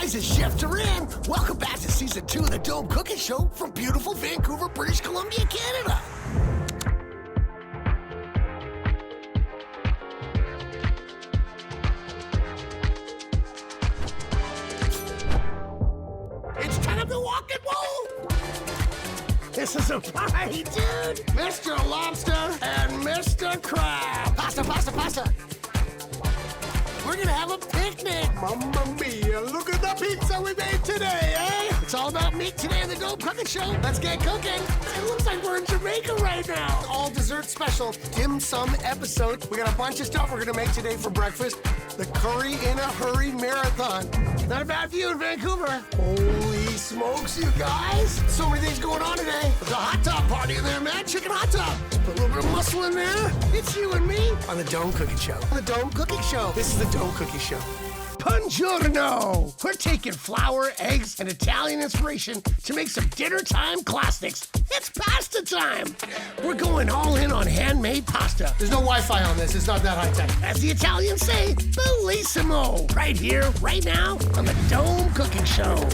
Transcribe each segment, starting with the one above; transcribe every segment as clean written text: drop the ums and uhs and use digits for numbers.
guys, it's Chef Duran. Welcome back to season 2 of the Dome Cooking Show from beautiful Vancouver, British Columbia, Canada. It's time to walk and roll. This is a party, dude. Mr. Lobster and Mr. Crab. Pasta, pasta, pasta. We're gonna have a picnic. Mamma mia, look at the pizza we made today, eh? It's all about meat today on the Dome Cooking Show. Let's get cooking. It looks like we're in Jamaica right now. All dessert special dim sum episode. We got a bunch of stuff we're gonna make today for breakfast. The curry in a hurry marathon. Not a bad view in Vancouver. Holy smokes, you guys. So many things going on today. There's a hot dog party in there, man. Chicken hot dog. Put a little bit of muscle in there. It's you and me on the Dome Cooking Show. On the Dome Cooking Show. This is the Dome Cooking Show. Buongiorno! We're taking flour, eggs, and Italian inspiration to make some dinner time classics. It's pasta time! We're going all in on handmade pasta. There's no Wi-Fi on this. It's not that high-tech. As the Italians say, bellissimo! Right here, right now, on the Dome Cooking Show.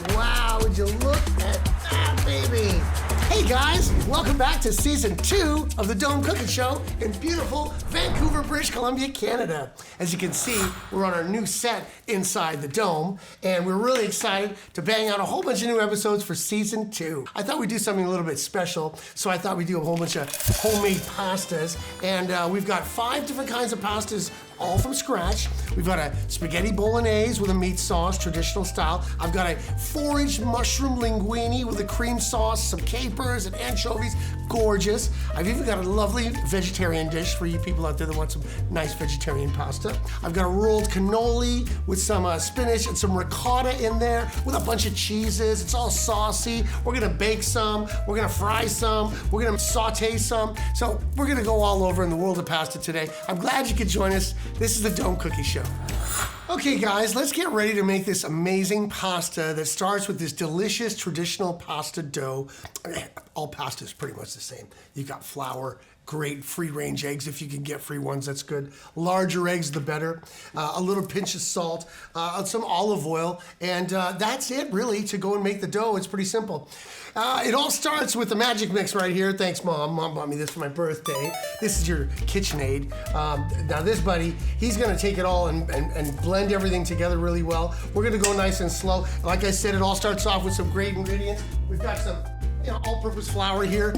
Wow, would you look at that, baby? Hey guys, welcome back to season 2 of the Dome Cooking Show in beautiful Vancouver, British Columbia, Canada. As you can see, we're on our new set inside the Dome, and we're really excited to bang out a whole bunch of new episodes for season 2. I thought we'd do something a little bit special, so I thought we'd do a whole bunch of homemade pastas, and we've got 5 different kinds of pastas all from scratch. We've got a spaghetti bolognese with a meat sauce, traditional style. I've got a foraged mushroom linguine with a cream sauce, some capers and anchovies, gorgeous. I've even got a lovely vegetarian dish for you people out there that want some nice vegetarian pasta. I've got a rolled cannoli with some spinach and some ricotta in there with a bunch of cheeses. It's all saucy. We're gonna bake some, we're gonna fry some, we're gonna saute some. So we're gonna go all over in the world of pasta today. I'm glad you could join us. This is the Dome Cookie Show. Okay guys, let's get ready to make this amazing pasta that starts with this delicious traditional pasta dough. All pasta is pretty much the same. You've got flour, great free-range eggs if you can get free ones, that's good. Larger eggs, the better. A little pinch of salt, some olive oil, and that's it really to go and make the dough. It's pretty simple. It all starts with the magic mix right here. Thanks, Mom. Mom bought me this for my birthday. This is your KitchenAid. Now this buddy, he's gonna take it all and blend everything together really well. We're gonna go nice and slow. Like I said, it all starts off with some great ingredients. We've got some all-purpose flour here.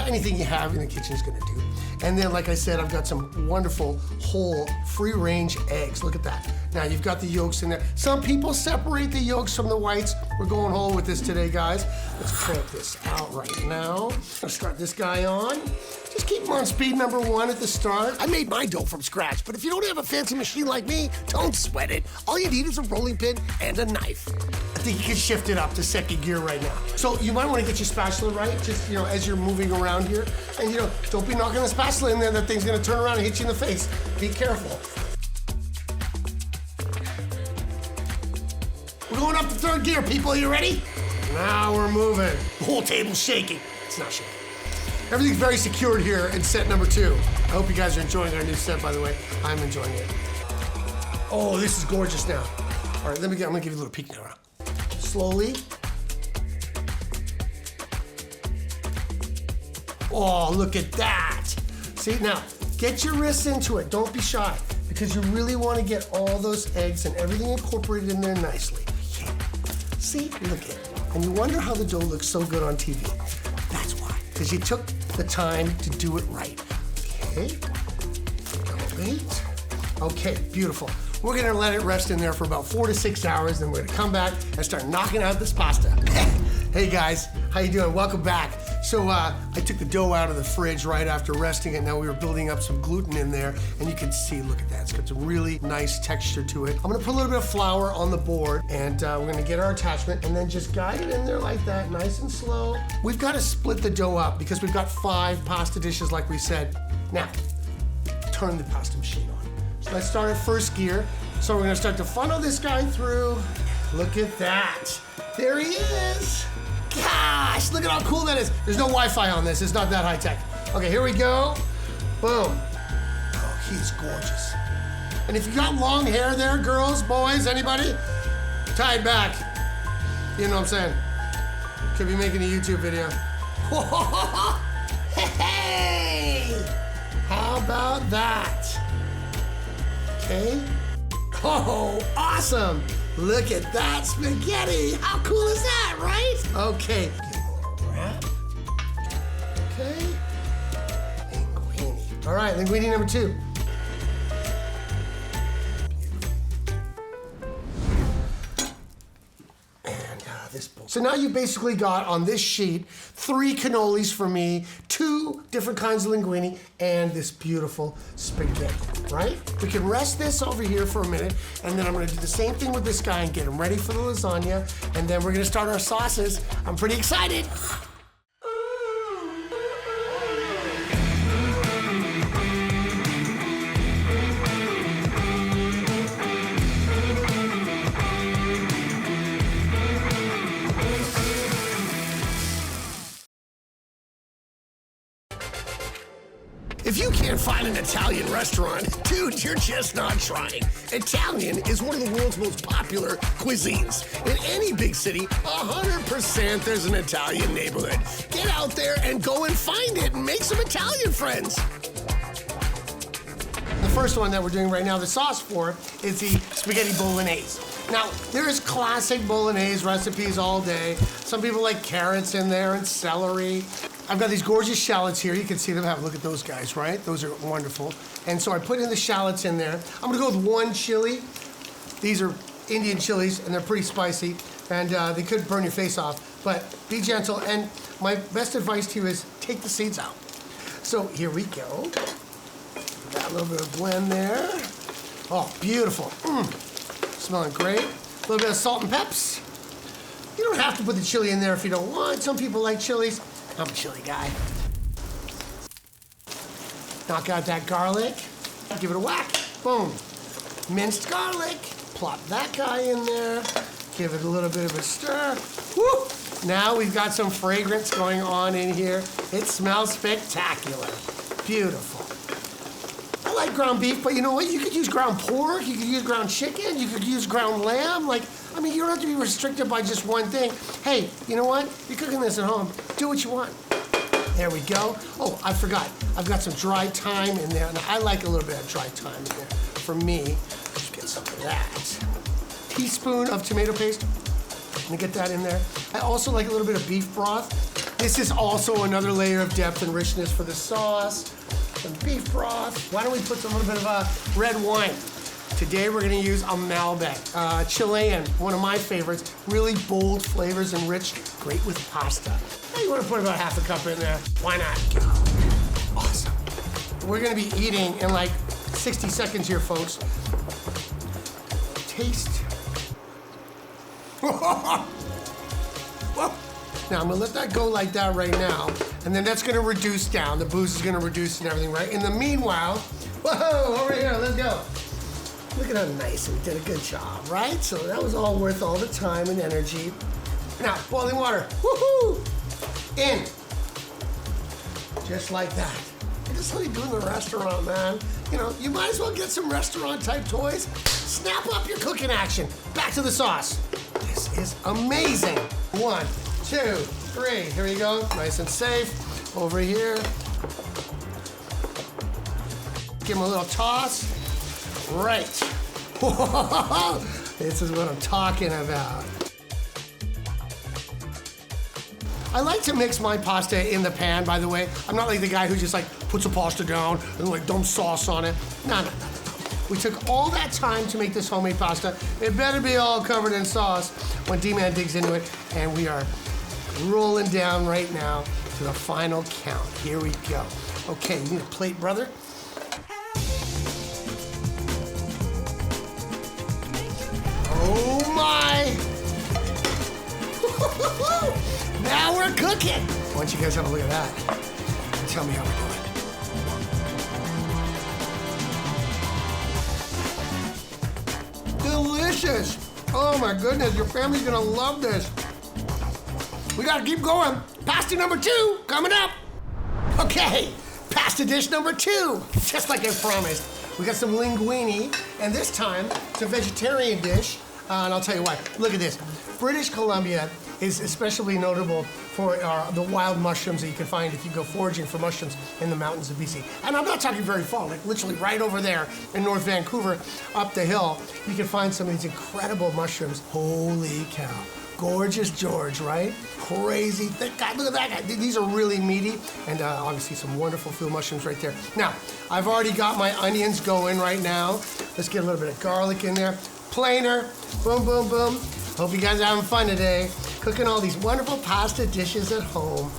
Anything you have in the kitchen is gonna do. And then, like I said, I've got some wonderful whole free-range eggs. Look at that. Now, you've got the yolks in there. Some people separate the yolks from the whites. We're going whole with this today, guys. Let's crank this out right now. Let's start this guy on. Just keep him on speed number 1 at the start. I made my dough from scratch, but if you don't have a fancy machine like me, don't sweat it. All you need is a rolling pin and a knife. I think you can shift it up to second gear right now. So you might want to get your spatula right, just as you're moving around here. And don't be knocking the spatula in there, that thing's gonna turn around and hit you in the face. Be careful. We're going up to 3rd gear, people, you ready? Now we're moving. The whole table's shaking. It's not shaking. Everything's very secured here in set number 2. I hope you guys are enjoying our new set, by the way. I'm enjoying it. Oh, this is gorgeous now. All right, I'm gonna give you a little peek now. Slowly. Oh, look at that. See, now, get your wrists into it. Don't be shy, because you really want to get all those eggs and everything incorporated in there nicely. Yeah. See, look at it. And you wonder how the dough looks so good on TV. That's why, because you took the time to do it right. Okay, wait. Okay, beautiful. We're gonna let it rest in there for about 4 to 6 hours, then we're gonna come back and start knocking out this pasta. Hey guys, how you doing? Welcome back. So I took the dough out of the fridge right after resting it. Now we were building up some gluten in there, and you can see, look at that. It's got some really nice texture to it. I'm gonna put a little bit of flour on the board, and we're gonna get our attachment, and then just guide it in there like that, nice and slow. We've gotta split the dough up because we've got 5 pasta dishes like we said. Now, turn the pasta machine on. So let's start at 1st gear. So we're gonna start to funnel this guy through. Look at that. There he is. Gosh, look at how cool that is. There's no Wi-Fi on this. It's not that high tech. Okay, here we go. Boom. Oh, he's gorgeous. And if you got long hair there, girls, boys, anybody, tie it back. You know what I'm saying? Could be making a YouTube video. Hey! How about that? Okay. Oh, awesome! Look at that spaghetti! How cool is that, right? Okay. Okay. Linguine. All right, linguine number 2. So now you basically got on this sheet 3 cannolis for me, 2 different kinds of linguine, and this beautiful spaghetti, right? We can rest this over here for a minute, and then I'm gonna do the same thing with this guy and get him ready for the lasagna, and then we're gonna start our sauces. I'm pretty excited. If you can't find an Italian restaurant, dude, you're just not trying. Italian is one of the world's most popular cuisines. In any big city, 100% there's an Italian neighborhood. Get out there and go and find it and make some Italian friends. The first one that we're doing right now, the sauce for, is the spaghetti bolognese. Now, there's classic bolognese recipes all day. Some people like carrots in there and celery. I've got these gorgeous shallots here. You can see them. Have a look at those guys, right? Those are wonderful. And so I put in the shallots in there. I'm gonna go with 1 chili. These are Indian chilies, and they're pretty spicy, and they could burn your face off, but be gentle. And my best advice to you is take the seeds out. So here we go. Got a little bit of blend there. Oh, beautiful. Smelling great. A little bit of salt and peps. You don't have to put the chili in there if you don't want. Some people like chilies. I'm a chili guy. Knock out that garlic. Give it a whack. Boom. Minced garlic. Plop that guy in there. Give it a little bit of a stir. Woo! Now we've got some fragrance going on in here. It smells spectacular. Beautiful. I like ground beef, but you know what? You could use ground pork, you could use ground chicken, you could use ground lamb. I mean, you don't have to be restricted by just one thing. Hey, you know what? You're cooking this at home. Do what you want. There we go. Oh, I forgot. I've got some dry thyme in there, and I like a little bit of dry thyme in there. For me, let's get some of that. Teaspoon of tomato paste. Let me get that in there. I also like a little bit of beef broth. This is also another layer of depth and richness for the sauce. Some beef broth. Why don't we put a little bit of red wine? Today we're gonna use a Malbec, Chilean, one of my favorites. Really bold flavors and rich, great with pasta. Hey, you wanna put about half a cup in there? Why not? Awesome. We're gonna be eating in like 60 seconds here, folks. Taste. Now I'm gonna let that go like that right now, and then that's gonna reduce down. The booze is gonna reduce and everything, right? In the meanwhile, whoa, over here, let's go. Look at how nice, we did a good job, right? So that was all worth all the time and energy. Now, boiling water, woohoo! In. Just like that. Just like you do in the restaurant, man. You know, you might as well get some restaurant type toys. Snap up your cooking action. Back to the sauce. This is amazing. 1, 2, 3, here we go. Nice and safe. Over here. Give him a little toss. Right. This is what I'm talking about. I like to mix my pasta in the pan, by the way. I'm not like the guy who just like puts the pasta down and like dumps sauce on it. No. We took all that time to make this homemade pasta. It better be all covered in sauce when DMan digs into it. And we are rolling down right now to the final count. Here we go. Okay, you need a plate, brother? Oh my! Now we're cooking! Why don't you guys have a look at that? And tell me how we're doing. Delicious! Oh my goodness, your family's gonna love this. We gotta keep going. Pasta number 2 coming up. Okay, pasta dish number 2. Just like I promised. We got some linguine, and this time it's a vegetarian dish. And I'll tell you why. Look at this. British Columbia is especially notable for the wild mushrooms that you can find if you go foraging for mushrooms in the mountains of BC. And I'm not talking very far, like literally right over there in North Vancouver, up the hill, you can find some of these incredible mushrooms. Holy cow. Gorgeous George, right? Crazy thick guy. Look at that guy. These are really meaty, and obviously some wonderful field mushrooms right there. Now, I've already got my onions going right now. Let's get a little bit of garlic in there. Planer, boom, boom, boom. Hope you guys are having fun today. Cooking all these wonderful pasta dishes at home.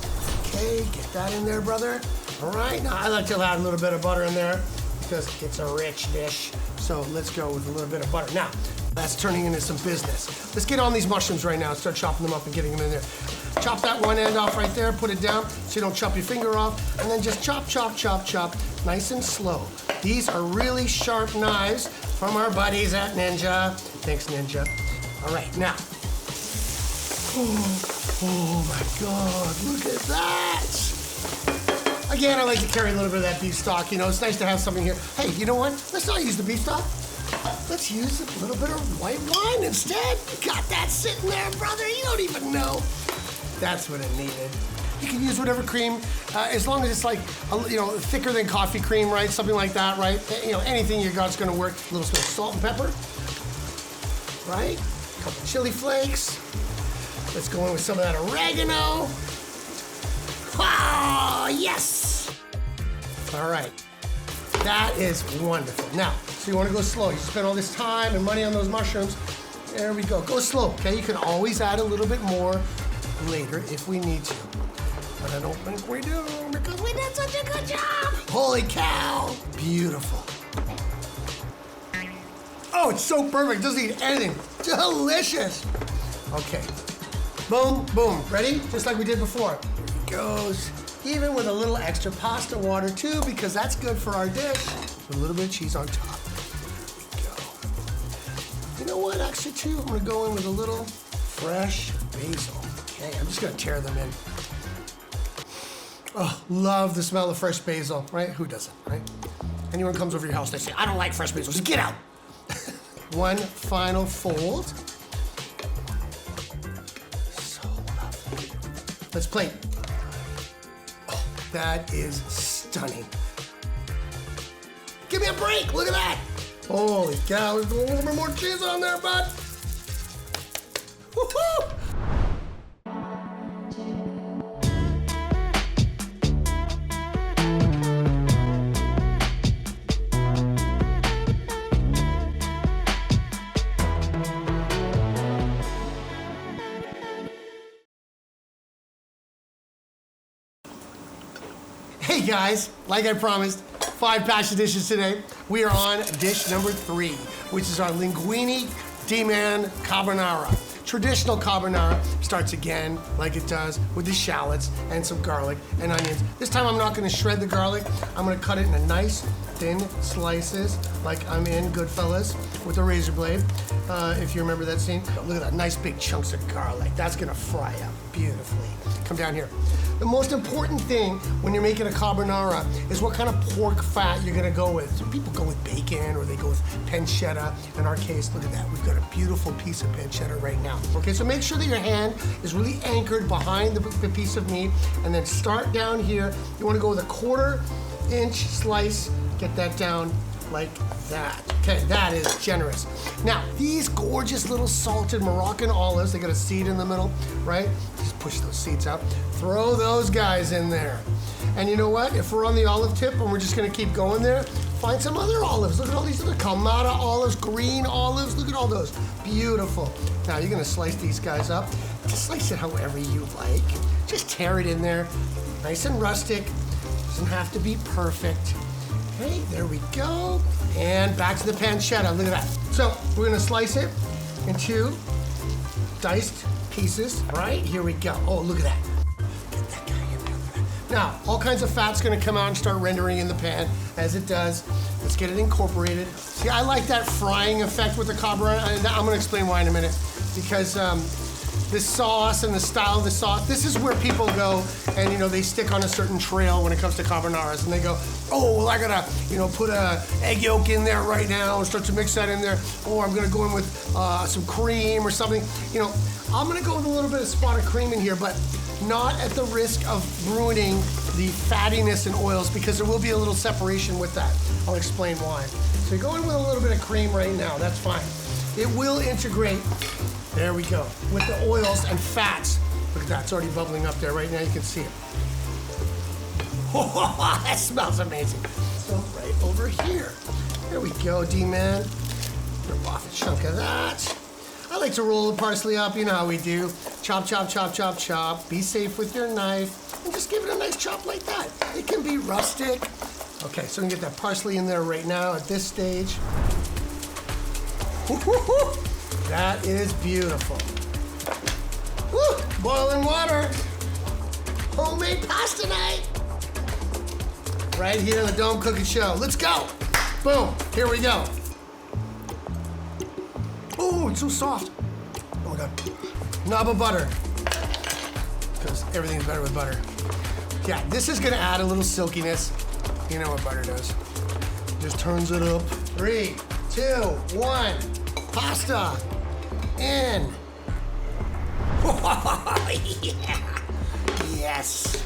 Okay, get that in there, brother. All right, now I like to add a little bit of butter in there because it's a rich dish. So let's go with a little bit of butter. Now, that's turning into some business. Let's get on these mushrooms right now and start chopping them up and getting them in there. Chop that one end off right there, put it down so you don't chop your finger off, and then just chop, chop, chop, chop, nice and slow. These are really sharp knives from our buddies at Ninja. Thanks, Ninja. All right, now. Oh my God, look at that. Again, I like to carry a little bit of that beef stock. You know, it's nice to have something here. Hey, you know what? Let's not use the beef stock. Let's use a little bit of white wine instead. You got that sitting there, brother. You don't even know. That's what it needed. You can use whatever cream, as long as it's like, thicker than coffee cream, right? Something like that, right? You know, anything you got's gonna work. A little bit of salt and pepper, right? A couple chili flakes. Let's go in with some of that oregano. Oh, yes! All right, that is wonderful. Now, so you wanna go slow. You spend all this time and money on those mushrooms. There we go, go slow, okay? You can always add a little bit more later if we need to. But I don't think we do because we did such a good job. Holy cow, beautiful. Oh, it's so perfect, doesn't need anything. Delicious. Okay, boom, boom, ready? Just like we did before. Here it goes. Even with a little extra pasta water too, because that's good for our dish. A little bit of cheese on top. There we go. You know what, actually too, I'm gonna go in with a little fresh basil. Okay, I'm just gonna tear them in. Oh, love the smell of fresh basil, right? Who doesn't, right? Anyone comes over your house, they say, I don't like fresh basil, just get out. One final fold. So lovely. Let's plate. Oh, that is stunning. Give me a break, look at that. Holy cow, there's a little bit more cheese on there, bud. Woohoo! Hey guys, like I promised, 5 pasta dishes today. We are on dish number 3, which is our linguine DMan carbonara. Traditional carbonara starts again, like it does, with the shallots and some garlic and onions. This time I'm not gonna shred the garlic. I'm gonna cut it into nice, thin slices, like I'm in Goodfellas with a razor blade. If you remember that scene. Look at that, nice big chunks of garlic. That's gonna fry up beautifully. Come down here. The most important thing when you're making a carbonara is what kind of pork fat you're gonna go with. So people go with bacon or they go with pancetta. In our case, look at that. We've got a beautiful piece of pancetta right now. Okay, so make sure that your hand is really anchored behind the piece of meat and then start down here. You wanna go with a 1/4-inch slice. Get that down like that. Okay, that is generous. Now, these gorgeous little salted Moroccan olives, they got a seed in the middle, right? Just push those seeds out. Throw those guys in there. And you know what? If we're on the olive tip and we're just gonna keep going there, find some other olives. Look at all these other Kamada olives, green olives. Look at all those. Beautiful. Now, you're gonna slice these guys up. Just slice it however you like. Just tear it in there. Nice and rustic. Doesn't have to be perfect. Okay, there we go. And back to the pancetta, look at that. So we're gonna slice it into diced pieces, right? Here we go. Oh, look at that. Get that guy in there. Now, all kinds of fat's gonna come out and start rendering in the pan, as it does. Let's get it incorporated. See, I like that frying effect with the carbonara, and I'm gonna explain why in a minute. Because the sauce and the style of the sauce. This is where people go and, you know, they stick on a certain trail when it comes to carbonaras, and they go, oh, well, I gotta, you know, put a egg yolk in there right now and start to mix that in there, or I'm gonna go in with some cream or something. You know, I'm gonna go with a little bit of spotted cream in here, but not at the risk of ruining the fattiness and oils, because there will be a little separation with that. I'll explain why. So you're going with a little bit of cream right now, that's fine. It will integrate, there we go, with the oils and fats. Look at that, it's already bubbling up there right now, you can see it. Oh, that smells amazing. So right over here. There we go, DMan. Rip off a chunk of that. I like to roll the parsley up, you know how we do. Chop, chop, chop, chop, chop. Be safe with your knife. And just give it a nice chop like that. It can be rustic. Okay, so we can get that parsley in there right now at this stage. That is beautiful. Woo, boiling water. Homemade pasta night. Right here on the Dome Cooking Show. Let's go. Boom, here we go. Oh, it's so soft. Oh my God. Knob of butter. Because everything's better with butter. Yeah, this is gonna add a little silkiness. You know what butter does. Just turns it up. 3, 2, 1. Pasta in. Yeah. Yes.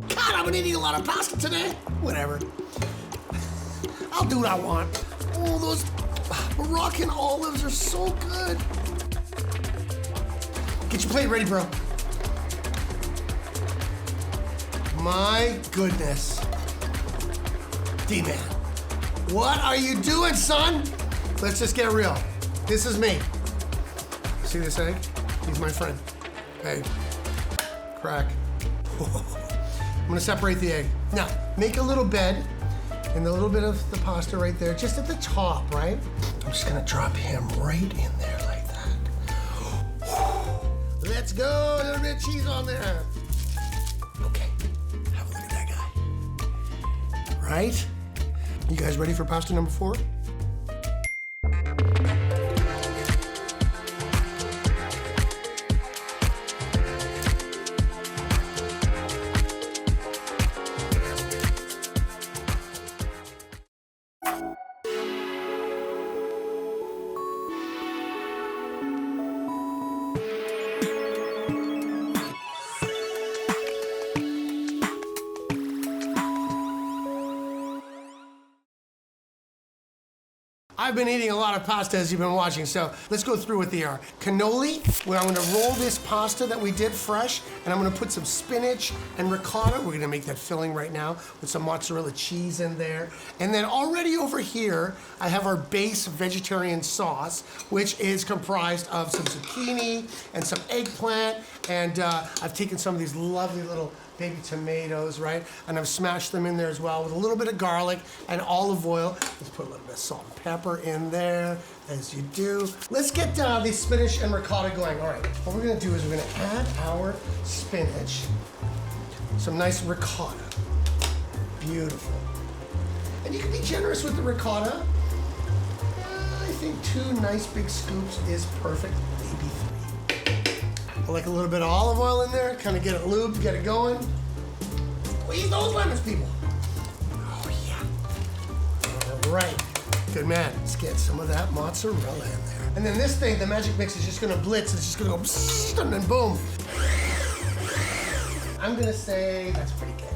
God, I've been eating a lot of pasta today. Whatever. I'll do what I want. Oh, those Moroccan olives are so good. Get your plate ready, bro. My goodness. DMan, what are you doing, son? Let's just get real. This is me. See this egg? He's my friend. Egg. Crack. I'm gonna separate the egg. Now, make a little bed and a little bit of the pasta right there, just at the top, right? I'm just gonna drop him right in there like that. Let's go, a little bit of cheese on there. Okay, have a look at that guy. Right? You guys ready for pasta number 4? I've been eating a lot of pasta as you've been watching, so let's go through what they are. Cannoli, where I'm gonna roll this pasta that we did fresh, and I'm gonna put some spinach and ricotta. We're gonna make that filling right now with some mozzarella cheese in there. And then already over here, I have our base vegetarian sauce, which is comprised of some zucchini and some eggplant, and I've taken some of these lovely little baby tomatoes, right? And I've smashed them in there as well with a little bit of garlic and olive oil. Let's put a little bit of salt and pepper in there, as you do. Let's get the spinach and ricotta going. All right, what we're gonna do is we're gonna add our spinach, some nice ricotta. Beautiful. And you can be generous with the ricotta. I think 2 nice big scoops is perfect, maybe 3. I like a little bit of olive oil in there, kind of get it lubed, get it going. Squeeze those lemons, people. Oh, yeah. All right. Good man. Let's get some of that mozzarella in there. And then this thing, the magic mix, is just gonna blitz. It's just gonna go psst, and then boom. I'm gonna say that's pretty good.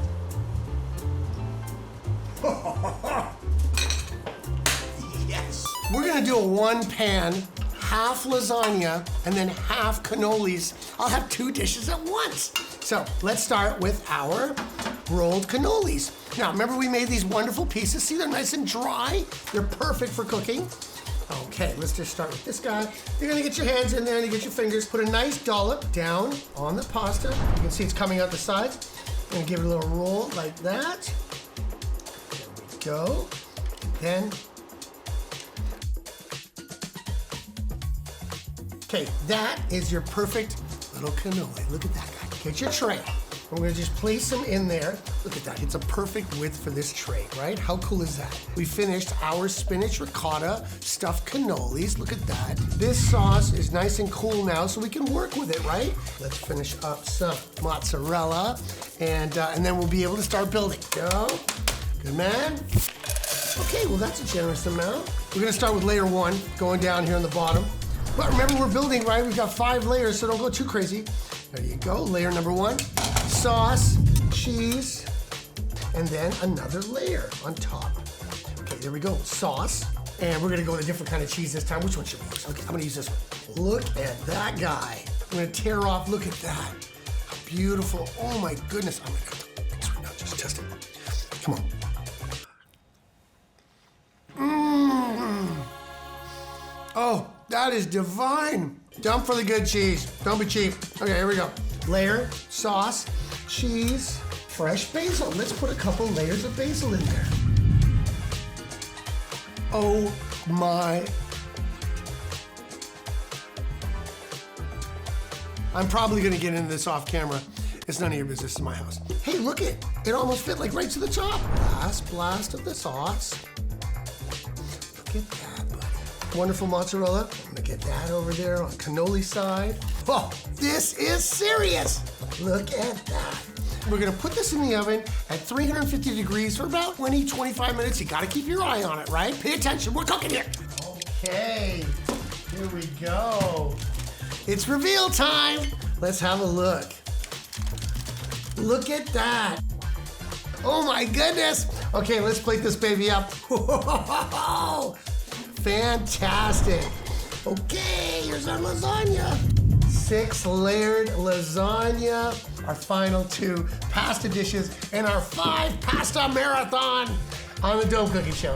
Yes. We're gonna do a 1-pan, half lasagna, and then half cannolis. I'll have 2 dishes at once. So let's start with our rolled cannolis. Now, remember we made these wonderful pieces. See, they're nice and dry. They're perfect for cooking. Okay, let's just start with this guy. You're gonna get your hands in there and you get your fingers. Put a nice dollop down on the pasta. You can see it's coming out the sides. I'm gonna give it a little roll like that. There we go. Then, okay, that is your perfect little cannoli. Look at that guy. Get your tray. I'm gonna just place them in there. Look at that, it's a perfect width for this tray, right? How cool is that? We finished our spinach-ricotta stuffed cannolis. Look at that. This sauce is nice and cool now, so we can work with it, right? Let's finish up some mozzarella, and then we'll be able to start building. Go. Good man. Okay, well that's a generous amount. We're gonna start with layer 1, going down here on the bottom. But remember, we're building, right? We've got 5 layers, so don't go too crazy. There you go, layer number 1. Sauce, cheese, and then another layer on top. Okay, there we go, sauce. And we're gonna go with a different kind of cheese this time. Which one should we use? Okay, I'm gonna use this one. Look at that guy. I'm gonna tear off, look at that. How beautiful, oh my goodness. I'm gonna have to open this right now, just test it. Come on. Oh, that is divine. Dump for the good cheese. Don't be cheap. Okay, here we go. Layer, sauce, cheese, fresh basil. Let's put a couple layers of basil in there. Oh my. I'm probably gonna get into this off camera. It's none of your business in my house. Hey, look it. It almost fit like right to the top. Last blast of the sauce. Look at that, buddy. Wonderful mozzarella. I'm gonna get that over there on cannoli side. Oh, this is serious. Look at that. We're gonna put this in the oven at 350 degrees for about 20, 25 minutes. You gotta keep your eye on it, right? Pay attention, we're cooking here. Okay, here we go. It's reveal time. Let's have a look. Look at that. Oh my goodness. Okay, let's plate this baby up. Whoa. Fantastic. Okay, here's our lasagna. 6-layered lasagna. Our final 2 pasta dishes and our 5 pasta marathon on the Dome Cooking Show.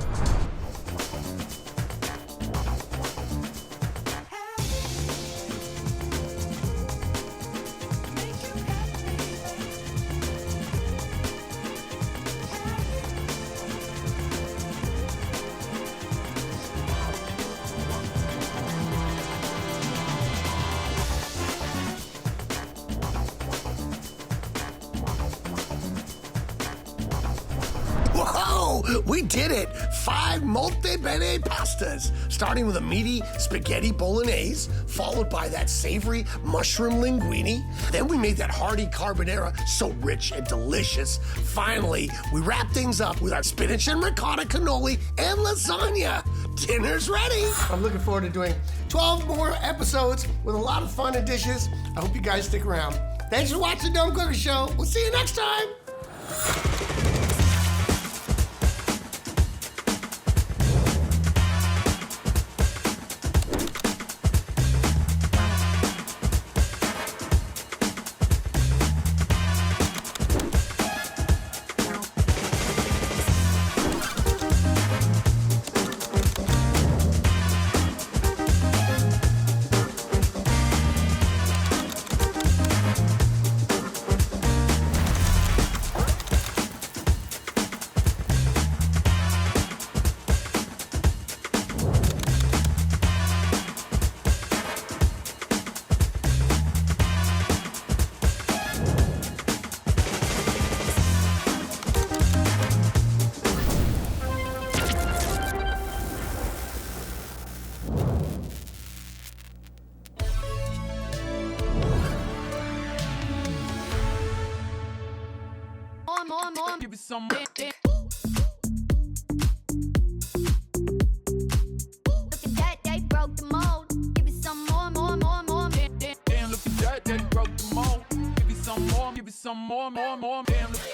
Whoa, we did it! 5 molto bene pastas, starting with a meaty spaghetti bolognese, followed by that savory mushroom linguine. Then we made that hearty carbonara, so rich and delicious. Finally, we wrap things up with our spinach and ricotta cannoli and lasagna. Dinner's ready. I'm looking forward to doing 12 more episodes with a lot of fun and dishes. I hope you guys stick around. Thanks for watching the Dome Cooking Show. We'll see you next time. More, give it some more. Look at that, they broke the mold. Give it some more. Damn, look at that, they broke the mold. Give it some more, more. Damn, look.